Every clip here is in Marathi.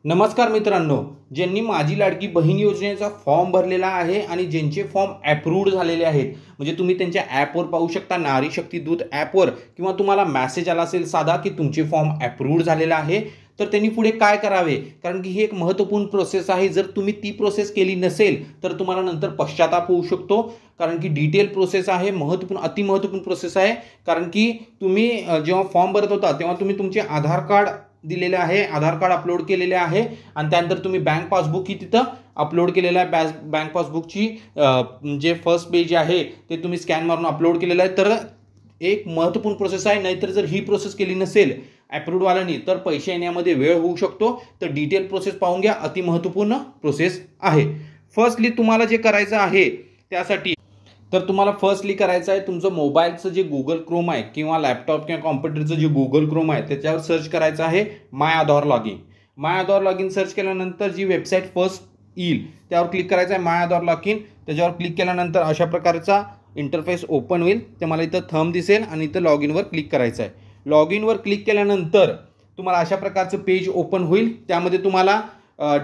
नमस्कार मित्रांनो, ज्यांनी माझी लाडकी बहीण योजनेचा फॉर्म भरलेला आहे आणि ज्यांचे फॉर्म अप्रूव्ड झालेले आहेत, म्हणजे तुम्ही त्यांच्या ॲपवर पाहू शकता, नारी शक्ती दूत ॲपवर, किंवा तुम्हाला मेसेज आला असेल साधा की तुमचे फॉर्म अप्रूव्ड झालेला आहे, तर त्यांनी पुढे काय करावे? कारण की ही एक महत्त्वपूर्ण प्रोसेस आहे. जर तुम्ही ती प्रोसेस केली नसेल तर तुम्हाला नंतर पश्चाताप होऊ शकतो. कारण की डिटेल प्रोसेस आहे, अतिमहत्त्वपूर्ण प्रोसेस आहे. कारण की तुम्ही जेव्हा फॉर्म भरत होता तेव्हा तुम्ही तुमचे आधार कार्ड दिलेले आहे, आधार कार्ड अपलोड केलेले आहे आणि त्यानंतर तुम्ही बँक पासबुक ही तिथं अपलोड केलेलं आहे. बँक पासबुकची जे फर्स्ट पेज आहे ते तुम्ही स्कॅन मारून अपलोड केलेलं आहे. तर एक महत्त्वपूर्ण प्रोसेस आहे. नाहीतर जर ही प्रोसेस केली नसेल अप्रूव्डवाल्यांनी तर पैसे येण्यामध्ये वेळ होऊ शकतो. तर डिटेल प्रोसेस पाहून घ्या, अतिमहत्त्वपूर्ण प्रोसेस आहे. फर्स्टली तुम्हाला जे करायचं आहे त्यासाठी तुम्हाला फर्स्टली करायचं आहे, तुमचं मोबाईलचं जे गुगल क्रोम आहे किंवा लॅपटॉप किंवा कॉम्प्युटरचं जे गुगल क्रोम आहे त्याच्यावर सर्च करायचं आहे माय आधार लॉगिन. माय आधार लॉगिन सर्च केल्यानंतर जी वेबसाईट फर्स्ट येईल त्यावर क्लिक करायचं आहे, माय आधार लॉगिन. त्याच्यावर क्लिक केल्यानंतर अशा प्रकारचा इंटरफेस ओपन होईल. ते मला इथं थंब दिसेल आणि इथं लॉग इनवर क्लिक करायचं आहे. लॉग इनवर क्लिक केल्यानंतर तुम्हाला अशा प्रकारचं पेज ओपन होईल. त्यामध्ये तुम्हाला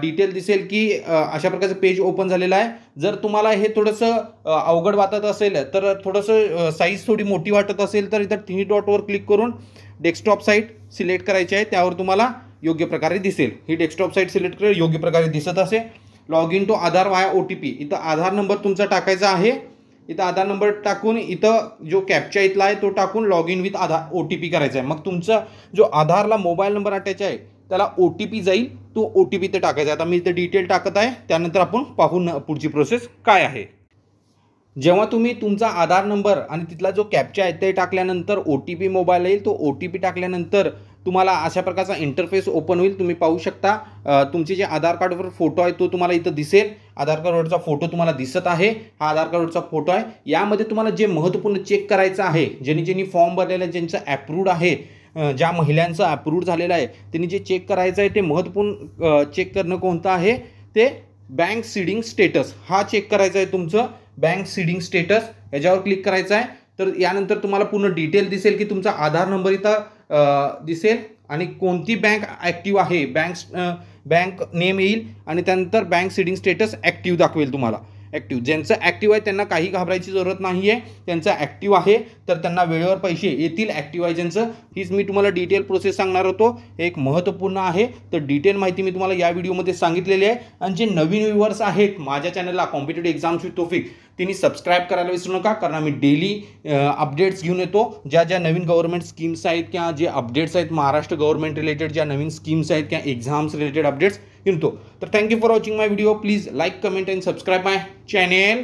डिटेल दिसेल की अशा प्रकारचं पेज ओपन झालेलं आहे. जर तुम्हाला हे थोडंसं अवघड वाटत असेल, तर थोडंसं साईज थोडी मोठी वाटत असेल तर इथं 3 डॉटवर क्लिक करून डेस्कटॉप साईट सिलेक्ट करायची आहे. त्यावर तुम्हाला योग्य प्रकारे दिसेल. ही डेस्कटॉप साईट सिलेक्ट करून योग्य प्रकारे दिसत असेल. लॉग इन टू आधार वाया OTP. इथं आधार नंबर तुमचा टाकायचा आहे. इथं आधार नंबर टाकून इथं जो कॅप्चा इथला आहे तो टाकून log in with Aadhaar OTP करायचा आहे. मग तुमचा जो आधारला मोबाईल नंबर अटॅच आहे त्याला OTP जाईल, तो OTP ते टाकायचा. आता मी इथं डिटेल टाकत आहे, त्यानंतर आपण पाहू पुढची प्रोसेस काय आहे. जेव्हा तुम्ही तुमचा आधार नंबर आणि तिथला जो कॅप्चा आहे ते टाकल्यानंतर OTP मोबाईल येईल. तो OTP टाकल्यानंतर तुम्हाला अशा प्रकारचा इंटरफेस ओपन होईल. तुम्ही पाहू शकता तुमचे जे आधार कार्डवर फोटो आहे तो तुम्हाला इथं दिसेल. आधार कार्डवरचा फोटो तुम्हाला दिसत आहे. हा आधार कार्डवरचा फोटो आहे. यामध्ये तुम्हाला जे महत्त्वपूर्ण चेक करायचं आहे, ज्यांनी फॉर्म भरलेला आहे, ज्यांचं अप्रूव्ड आहे, ज्या महिलांचं अप्रूव्ड झालेलं आहे त्यांनी जे चेक करायचं आहे ते महत्त्वपूर्ण चेक करणं कोणतं आहे, ते बँक सीडिंग स्टेटस हा चेक करायचा आहे. तुमचं बँक सीडिंग स्टेटस याच्यावर क्लिक करायचं आहे. तर यानंतर तुम्हाला पूर्ण डिटेल दिसेल की तुमचा आधार नंबर इथं दिसेल आणि कोणती बँक ॲक्टिव्ह आहे, बँक नेम येईल आणि त्यानंतर बँक सीडिंग स्टेटस ॲक्टिव्ह दाखवेल. तुम्हाला ॲक्टिव्ह ज्यांचं ॲक्टिव्ह आहे त्यांना काही घाबरायची जरूरत नाही आहे. त्यांचं ॲक्टिव्ह आहे तर त्यांना वेळेवर पैसे येतील. ॲक्टिव्ह आहे ज्यांचं, हीच मी तुम्हाला डिटेल प्रोसेस सांगणार होतो. हे एक महत्त्वपूर्ण आहे. तर डिटेल माहिती मी तुम्हाला या व्हिडिओमध्ये सांगितलेली आहे. आणि जे नवीन व्ह्यूअर्स आहेत माझ्या चॅनलला कॉम्पिटेटिव्ह एक्झाम्स विथ तौफिक, त्यांनी सबस्क्राईब करायला विसरू नका. कारण आम्ही डेली अपडेट्स घेऊन येतो. ज्या नवीन गव्हर्नमेंट स्कीम्स आहेत किंवा जे अपडेट्स आहेत महाराष्ट्र गव्हर्नमेंट रिलेटेड, ज्या नवीन स्कीम्स आहेत किंवा एक्झाम्स रिलेटेड अपडेट्स घेऊन येतो. तर thank you for watching my video. Please like, comment and subscribe my channel.